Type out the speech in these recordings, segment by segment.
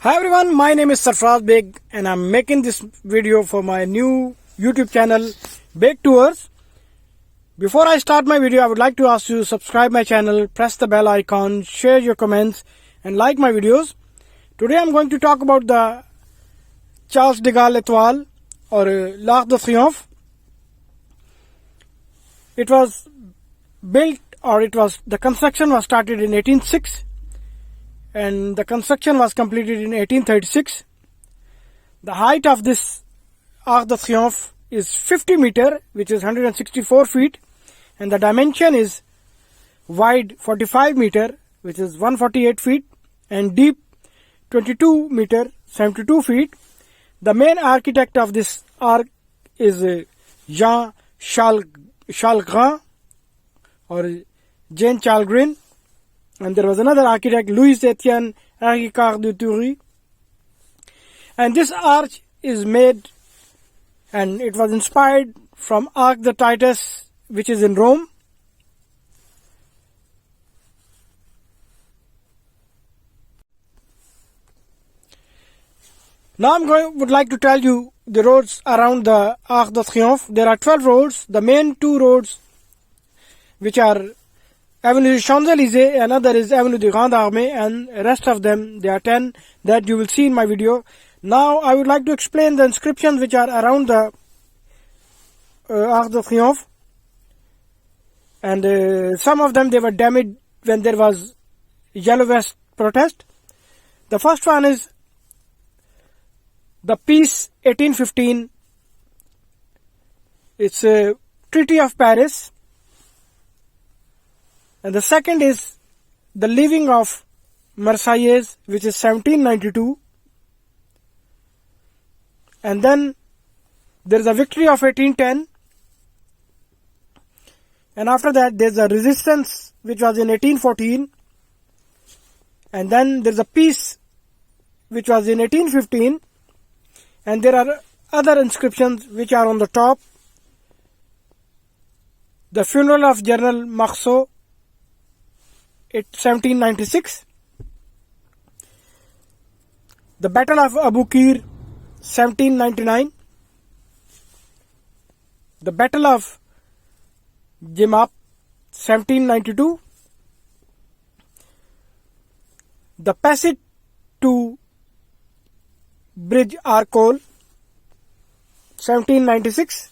Hi everyone, my name is Sarfraz Beg and I'm making this video for my new YouTube channel Beg Tours. Before I start my video, I would like to ask you to subscribe my channel, press the bell icon, share your comments and like my videos. Today I'm going to talk about the Charles de Gaulle Étoile or l'Arc de Triomphe. It was built the construction was started in 1806 and the construction was completed in 1836. The height of this Arc de Triomphe is 50 meter, which is 164 feet, and the dimension is wide 45 meter, which is 148 feet, and deep 22 meter, 72 feet. The main architect of this arc is Jean Chalgrin or Jean Chalgrin. And there was another architect, Louis Etienne Ricard de Thury. And this arch is made and it was inspired from Arc de Titus, which is in Rome. Now would like to tell you the roads around the Arc de Triomphe. There are 12 roads. The main two roads, which are Avenue de Chandelier, another is Avenue de Grande Armée, and rest of them, there are 10 that you will see in my video. Now I would like to explain the inscriptions which are around the Arc de Triomphe, and some of them they were damaged when there was Yellow Vest protest. The first one is the Peace 1815. It's a Treaty of Paris. And the second is the Leaving of Marseilles, which is 1792. And then there is a Victory of 1810. And after that there is a Resistance, which was in 1814. And then there is a Peace, which was in 1815. And there are other inscriptions which are on the top. The Funeral of General Marceau, 1796. The Battle of Aboukir, 1799. The Battle of Jemappes, 1792. The Passage to Bridge Arcole, 1796.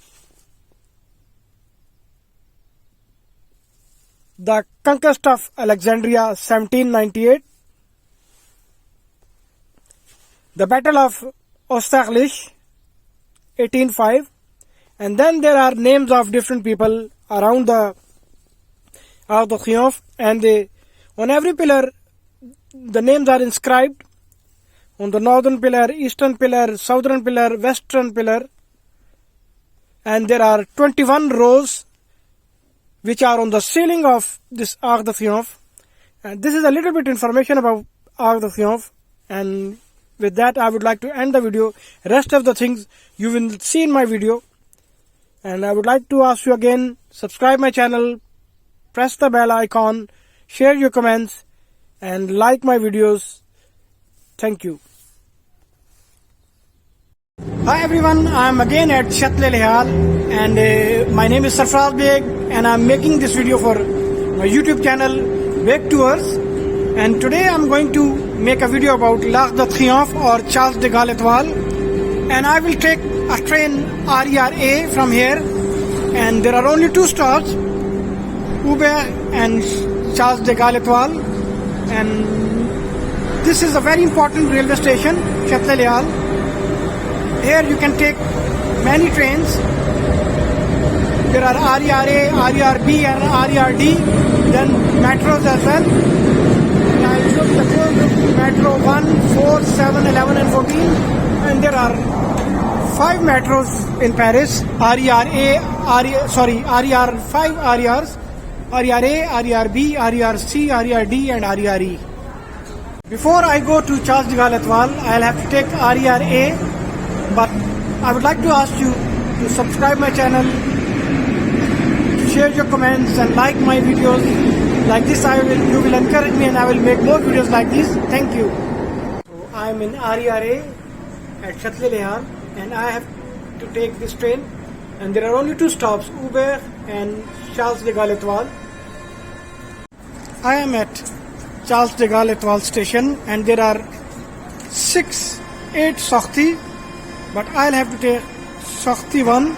The Conquest of Alexandria, 1798. The Battle of Austerlitz, 1805. And then there are names of different people around the Arc de Triomphe, and on every pillar the names are inscribed. On the northern pillar, eastern pillar, southern pillar, western pillar. And there are 21 rows which are on the ceiling of this Arc de Triomphe. And this is a little bit information about Arc de Triomphe. And with that I would like to end the video. Rest of the things you will see in my video. And I would like to ask you again, subscribe my channel, press the bell icon, share your comments and like my videos. Thank you. Hi everyone, I am again at Chandelier and my name is Sarfraz Beg and I am making this video for my YouTube channel Beg Tours, and today I am going to make a video about l'Arc de Triomphe or Charles de Gaulle Étoile, and I will take a train RER from here, and there are only two stops, Aubert and Charles de Gaulle Étoile, and this is a very important railway station, Chandelier. Here you can take many trains. There are RERA, RERB and RERD, then metros as well. And I will show you the tour: Metro 1, 4, 7, 11 and 14. And there are 5 metros in Paris. RER 5 RERs, RERA, RERB, RERC, RERD and RERE. Before I go to Charles de Gaulle Étoile, I'll have to take RERA. But I would like to ask you to subscribe my channel, share your comments and like my videos. Like this you will encourage me and I will make more videos like this. Thank you. I'm in RERA at Chandelier, and I have to take this train, and there are only two stops, Uber and Charles de Gaulle Étoile. I am at Charles de Gaulle Étoile station, and there are 8 sorties, but I'll have to take sortie 1,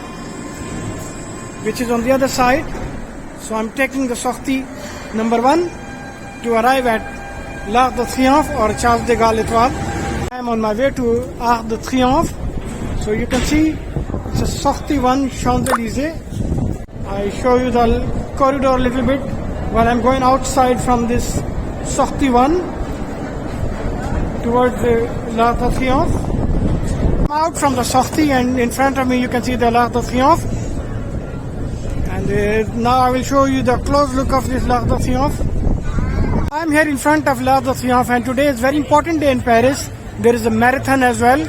which is on the other side. So I'm taking the sortie number 1 to arrive at l'Arc de Triomphe or Charles de Gaulle Étoile. I am on my way to Arc de Triomphe. So you can see it's a sortie 1 Chandelier. I show you the corridor a little bit while I'm going outside from this sortie 1 towards the l'Arc de Triomphe. I'm out from the sortie, and in front of me you can see the l'Arc de Triomphe. And now I will show you the close look of this l'Arc de Triomphe. I'm here in front of l'Arc de Triomphe, and today is a very important day in Paris. There is a marathon as well,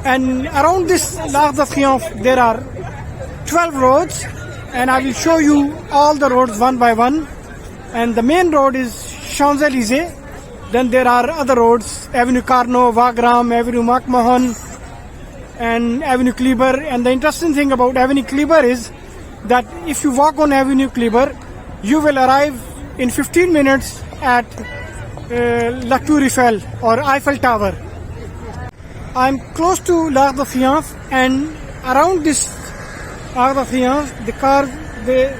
and around this l'Arc de Triomphe there are 12 roads, and I will show you all the roads one by one. And the main road is Champs-Élysées. Then there are other roads, Avenue Carno, Wagram, Avenue Macmahon, and Avenue Kleber. And the interesting thing about Avenue Kleber is that if you walk on Avenue Kleber, you will arrive in 15 minutes at La Tour Eiffel or Eiffel Tower. I'm close to l'Arc de Triomphe, and around this Arc de Triomphe, the cars, they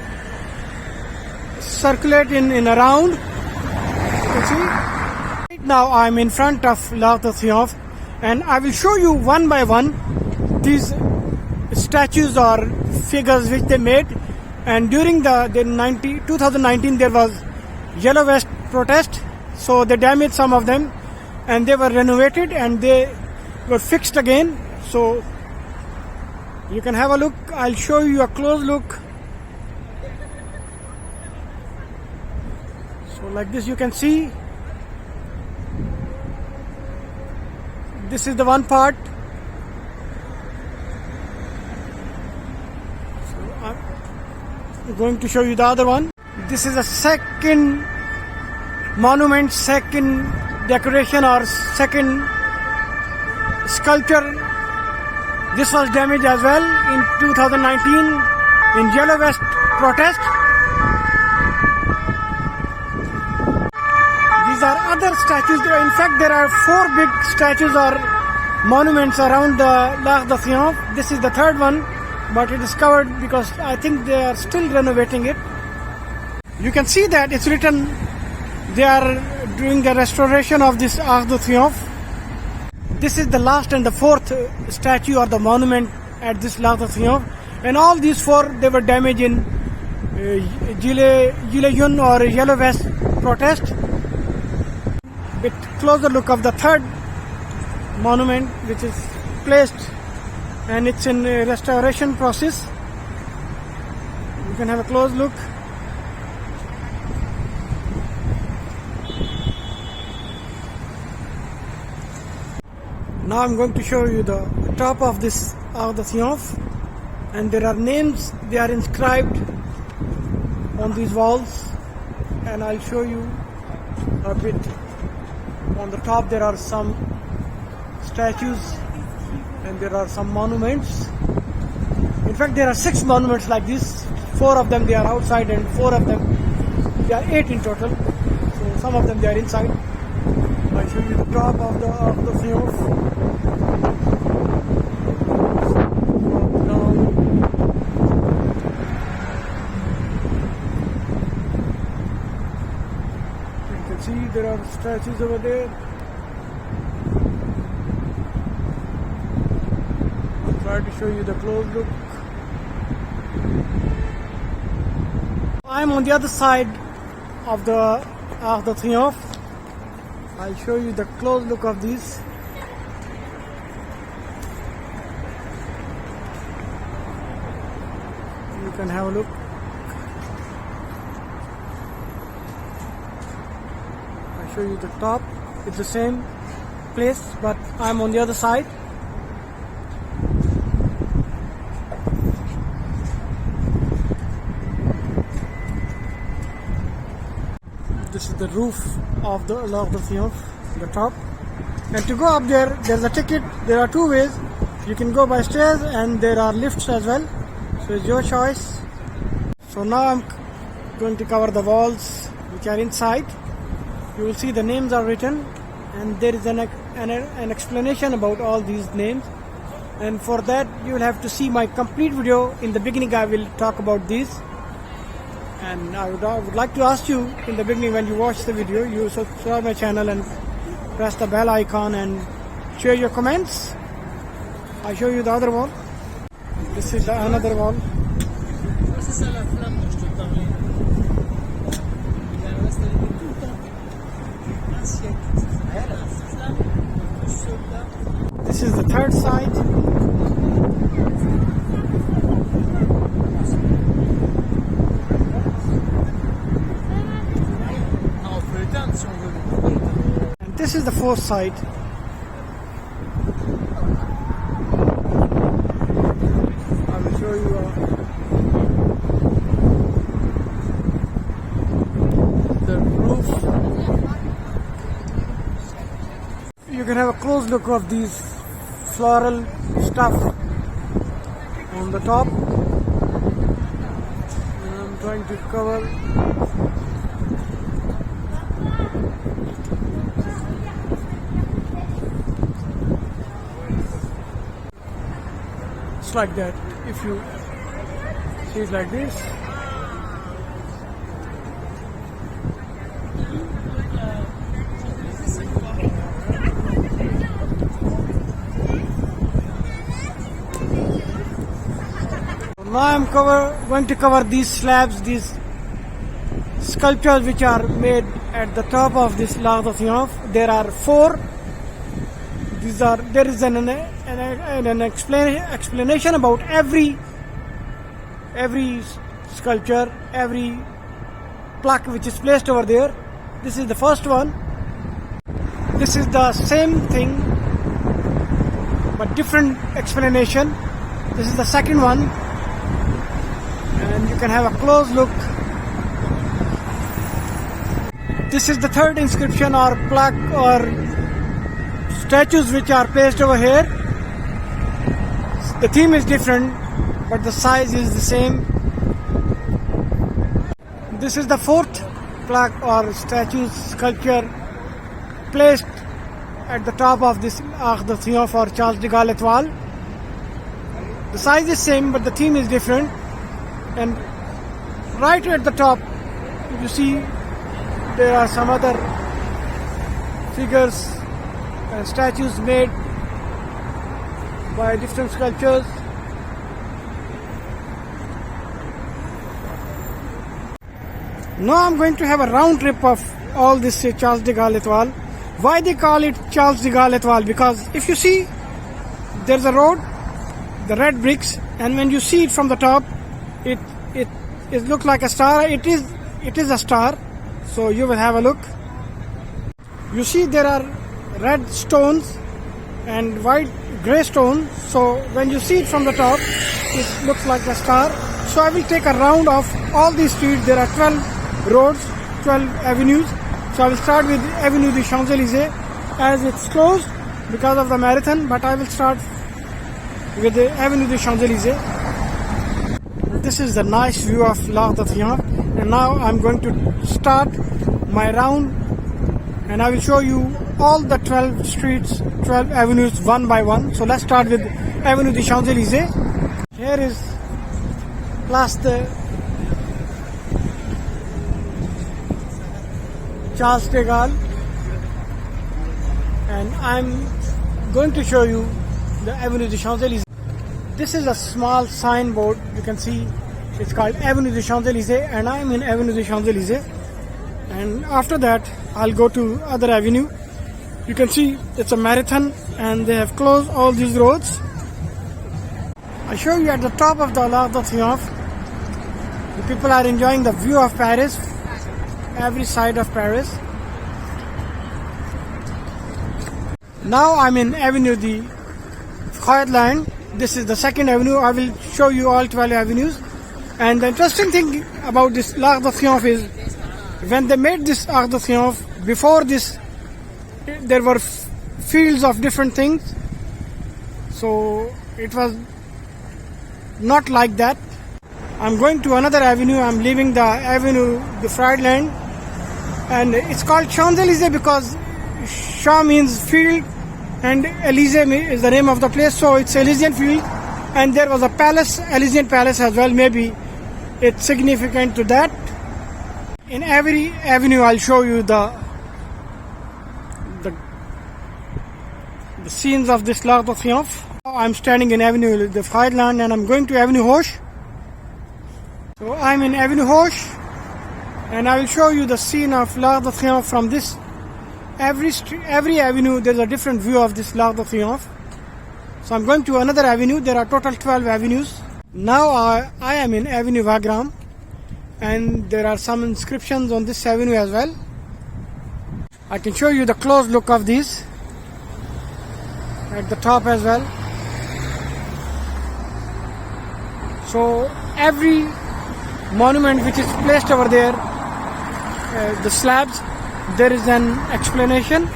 circulate in a round. You can see. Right now I'm in front of l'Arc de Triomphe, and I will show you one by one these statues or figures which they made. And during the 2019 there was Yellow Vest protest, so they damaged some of them, and they were renovated and they were fixed again. So you can have a look. I'll show you a close look. So like this you can see. This is the one part. So I'm going to show you the other one. This is a second monument, second decoration or second sculpture. This was damaged as well in 2019 in Yellow Vest protest. These are other statues. In fact, there are 4 big statues or monuments around the l'Arc de Triomphe. This is the third one, but it is covered because I think they are still renovating it. You can see that it's written they are doing the restoration of this Arc de Triomphe. This is the last and the 4th statue or the monument at this l'Arc de Triomphe, and all these 4 they were damaged in Gilets jaunes or Yellow Vest protest. Bit closer look of the 3rd monument, which is placed and it's in restoration process. You can have a close look. Now I'm going to show you the top of this Arc de Triomphe, and there are names, they are inscribed on these walls, and I'll show you a bit. On the top there are some statues and there are some monuments. In fact, there are 6 monuments like this. 4 of them they are outside, and 4 of them, there are 8 in total. So some of them they are inside. I'll show you the top of the Arc de Triomphe. See, there are statues over there. I'll try to show you the close look. I'm on the other side of the Arc de Triomphe. I'll show you the close look of these. You can have a look. Show you the top. It's the same place, but I'm on the other side. This is the roof of the l'Arc de Triomphe, the top. And to go up there, there's a ticket. There are two ways. You can go by stairs and there are lifts as well. So it's your choice. So now I'm going to cover the walls which are inside. You will see the names are written and there is an explanation about all these names. And for that you will have to see my complete video. In the beginning I will talk about these. And I would like to ask you in the beginning, when you watch the video, you subscribe my channel and press the bell icon and share your comments. I show you the other wall. This is another wall. This is the third side. And this is the fourth side. I will show you the roof. You can have a close look of these floral stuff on the top. And I'm trying to cover. It's like that. If you see it like this. Now I'm going to cover these slabs, these sculptures which are made at the top of this L'Arc de Triomphe. There are four. There is an explanation about every sculpture, every plaque which is placed over there. This is the first one. This is the same thing but different explanation. This is the second one. And you can have a close look. This is the third inscription or plaque or statues which are placed over here. The theme is different but the size is the same. This is the fourth plaque or statue sculpture placed at the top of this Arc de Triomphe or Charles de Gaulle Étoile. The size is same but the theme is different. And right at the top, you see there are some other figures and statues made by different sculptures. Now I'm going to have a round trip of all this Charles de Gaulle Étoile. Why they call it Charles de Gaulle Étoile? Because if you see, there's a road, the red bricks, and when you see it from the top, it looks like a star. It is a star. So you will have a look. You see there are red stones and white grey stones. So when you see it from the top, it looks like a star. So I will take a round of all these streets. There are 12 roads, 12 avenues. So I will start with Avenue du Champs-Élysées as it's closed because of the marathon. But I will start with the Avenue du Champs-Élysées. This is the nice view of L'Arc de Triomphe, and now I'm going to start my round and I will show you all the 12 streets, 12 avenues one by one. So let's start with Avenue des Champs-Élysées. Here is Place de Charles de Gaulle, and I'm going to show you the Avenue des Champs-Élysées. This is a small signboard. You can see it's called Avenue des Champs-Élysées, and I'm in Avenue des Champs-Élysées. And after that, I'll go to other avenue. You can see it's a marathon, and they have closed all these roads. I show you at the top of the L'Arc de Triomphe. The people are enjoying the view of Paris, every side of Paris. Now I'm in Avenue de Feuerland. This is the second avenue. I will show you all 12 avenues. And the interesting thing about this L'Arc de Triomphe is when they made this Arc de Triomphe, before this there were fields of different things. So it was not like that. I'm going to another avenue. I'm leaving the avenue de Friedland, and it's called Chandelier because Champ means field and Élysée is the name of the place, so it's Elysian field. And there was a palace, Elysian palace as well. Maybe it's significant to that. In every avenue I'll show you the scenes of this l'Arc de Triomphe. I'm standing in Avenue de Friedland and I'm going to Avenue Hoche. So I'm in Avenue Hoche and I will show you the scene of l'Arc de Triomphe from this. Every avenue there's a different view of this l'Arc de Triomphe. So I'm going to another avenue. There are total 12 avenues. Now I am in Avenue Wagram, and there are some inscriptions on this avenue as well. I can show you the close look of these at the top as well. So every monument which is placed over there, the slabs, there is an explanation.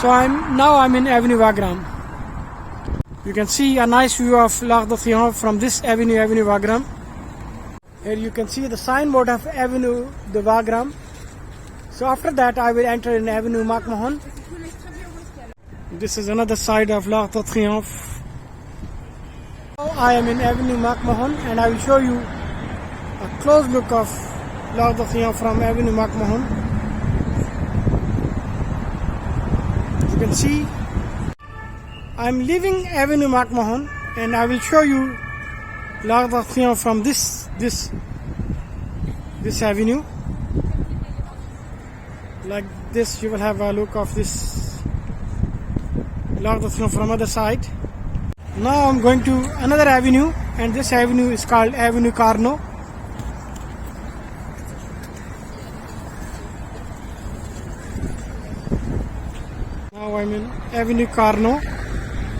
So I'm in Avenue Wagram. You can see a nice view of l'Arc de Triomphe from this avenue, Avenue Wagram. Here you can see the signboard of Avenue de Wagram. So after that I will enter in Avenue MacMahon. This is another side of l'Arc de Triomphe. Now I am in Avenue MacMahon and I will show you a close look of l'Arc de Triomphe from Avenue MacMahon. You can see I'm leaving Avenue MacMahon and I will show you l'Arc de Triomphe from this avenue. Like this, you will have a look of this l'Arc de Triomphe from other side. Now I'm going to another avenue, and this avenue is called Avenue Carno. Now I'm in Avenue Carno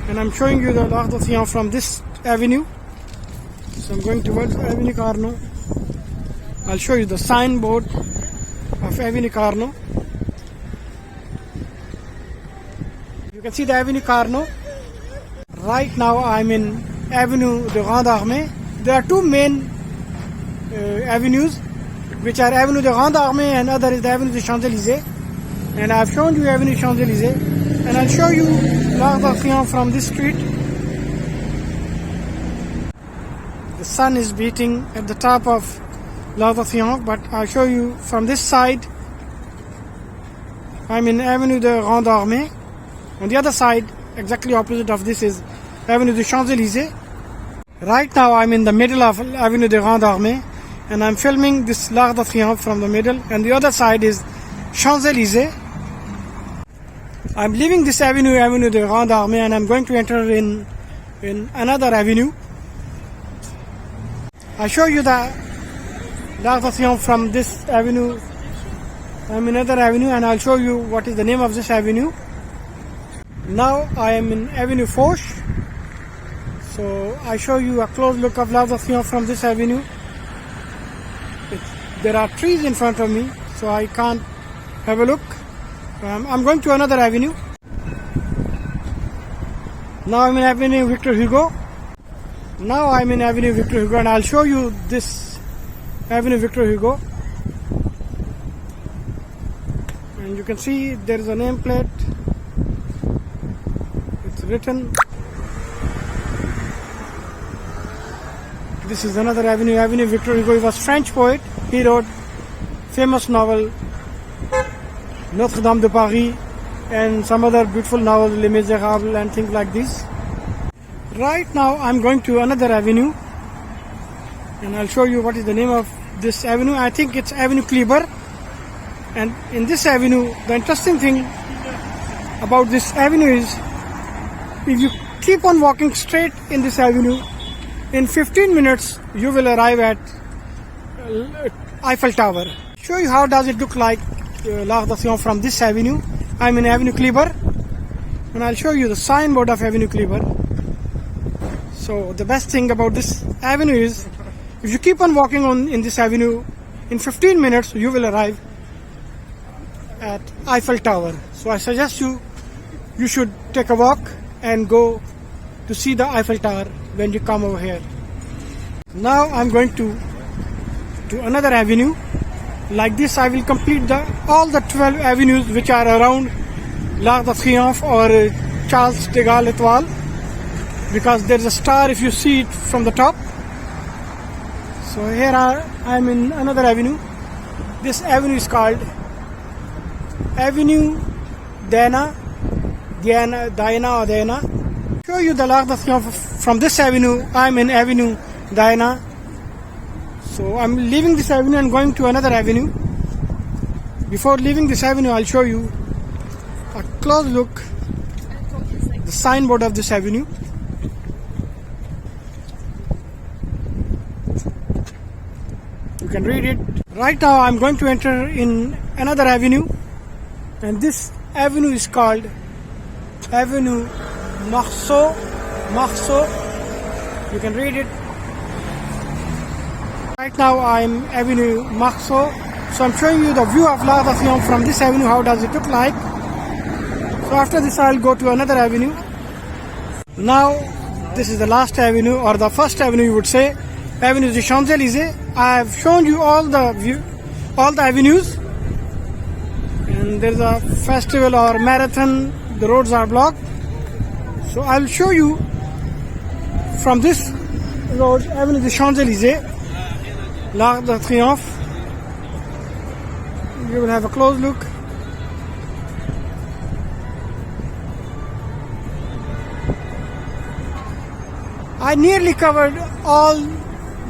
and I'm showing you the l'Arc de Triomphe from this avenue. So I'm going towards Avenue Carno. I'll show you the signboard of Avenue Carno. You can see the Avenue Carno. Right now I'm in Avenue de Grande Armée. There are two main avenues, which are Avenue de Grande Armée and other is the Avenue de Chandelier. And I've shown you Avenue Chandelier, and I'll show you l'Arc de Triomphe from this street. The sun is beating at the top of l'Arc de Triomphe, but I'll show you from this side. I'm in Avenue de Grande Armée. On the other side, exactly opposite of this, is Avenue de Champs-Élysées. Right now I'm in the middle of Avenue de Grande Armée and I'm filming this l'Arc de Triomphe from the middle, and the other side is Champs-Élysées. I'm leaving this avenue, Avenue de Grande Armée, and I'm going to enter in another avenue. I show you the l'Arc de Triomphe from this avenue. I'm in another avenue and I'll show you what is the name of this avenue. Now I am in Avenue Foch. So I show you a close look of l'Arc de Triomphe from this avenue. There are trees in front of me, so I can't have a look. I'm going to another avenue. Now I'm in Avenue Victor Hugo. Now I'm in Avenue Victor Hugo and I'll show you this Avenue Victor Hugo. And you can see there is a nameplate. It's written. This is another avenue, Avenue Victor Hugo. He was French poet. He wrote famous novel Notre Dame de Paris and some other beautiful novels, Les Miserables and things like this. Right now I'm going to another avenue and I'll show you what is the name of this avenue. I think it's Avenue Kleber. And in this avenue, the interesting thing about this avenue is if you keep on walking straight in this avenue, in 15 minutes you will arrive at Eiffel Tower. Show you how does it look like l'Arc de Triomphe from this avenue. I'm in Avenue Kleber and I'll show you the signboard of Avenue Kleber. So the best thing about this avenue is if you keep on walking on in this avenue, in 15 minutes you will arrive at Eiffel Tower. So I suggest you you should take a walk and go to see the Eiffel Tower when you come over here. Now I'm going to another avenue. Like this, I will complete all the 12 avenues which are around l'Arc de Triomphe or Charles de Gaulle Étoile, because there is a star if you see it from the top. So here I am in another avenue. This avenue is called Avenue Diana. Show you the l'Arc de Triomphe from this avenue. I am in Avenue Diana. So I'm leaving this avenue and going to another avenue. Before leaving this avenue, I'll show you a close look, the signboard of this avenue. You can read it. Right now I'm going to enter in another avenue, and this avenue is called Avenue Marceau. You can read it. Right now I'm Avenue Marceau. So I'm showing you the view of l'Arc de Triomphe from this avenue. How does it look like? So after this I'll go to another avenue. Now this is the last avenue, or the first avenue you would say, Avenue de Chandelier. I have shown you all the avenues, and there's a festival or marathon. The roads are blocked. So I'll show you from this road, Avenue de Chandelier, l'Arc de Triomphe. You will have a close look. I nearly covered all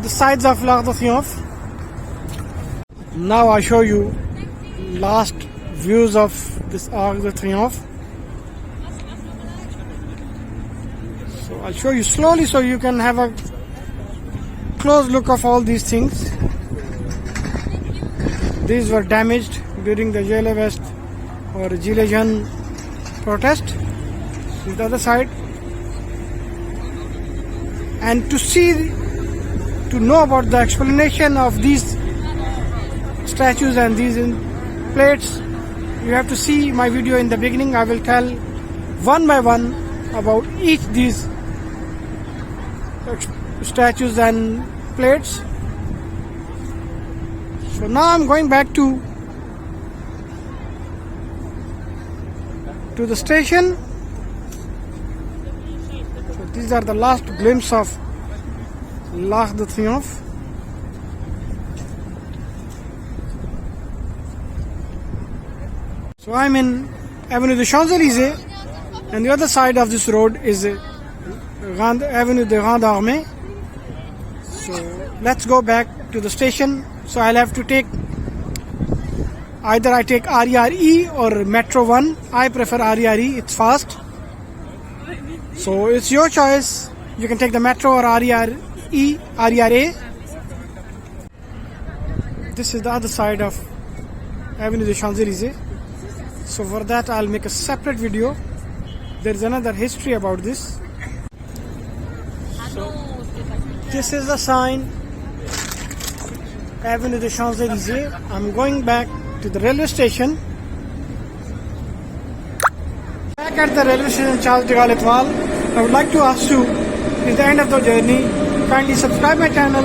the sides of l'Arc de Triomphe. Now I show you last views of this Arc de Triomphe. So I'll show you slowly so you can have a close look of all these things. These were damaged during the Gilets Vest or Gilets Jaunes protest. This is the other side. And to know about the explanation of these statues and these plates, you have to see my video in the beginning. I will tell one by one about each these statues and plates. So now I'm going back to the station. So these are the last glimpse of l'Arc de Triomphe. So I'm in Avenue de Champs-Élysées, and the other side of this road is Avenue de Grande Armée. So let's go back to the station. So I'll have to take either I take RERE or Metro 1. I prefer RERE, it's fast. So it's your choice. You can take the Metro or RERA. This is the other side of Avenue de Champs-Élysées. So for that I'll make a separate video. There is another history about this. So this is the sign, Avenue de Champs-Élysées. I'm going back to the railway station. Back at the railway station Charles de Gaulle Étoile. I would like to ask you, it's the end of the journey. Kindly subscribe my channel,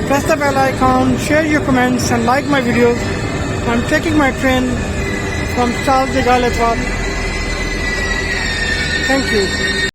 press the bell icon, share your comments and like my videos. I'm taking my train from Charles de Gaulle Étoile. Thank you.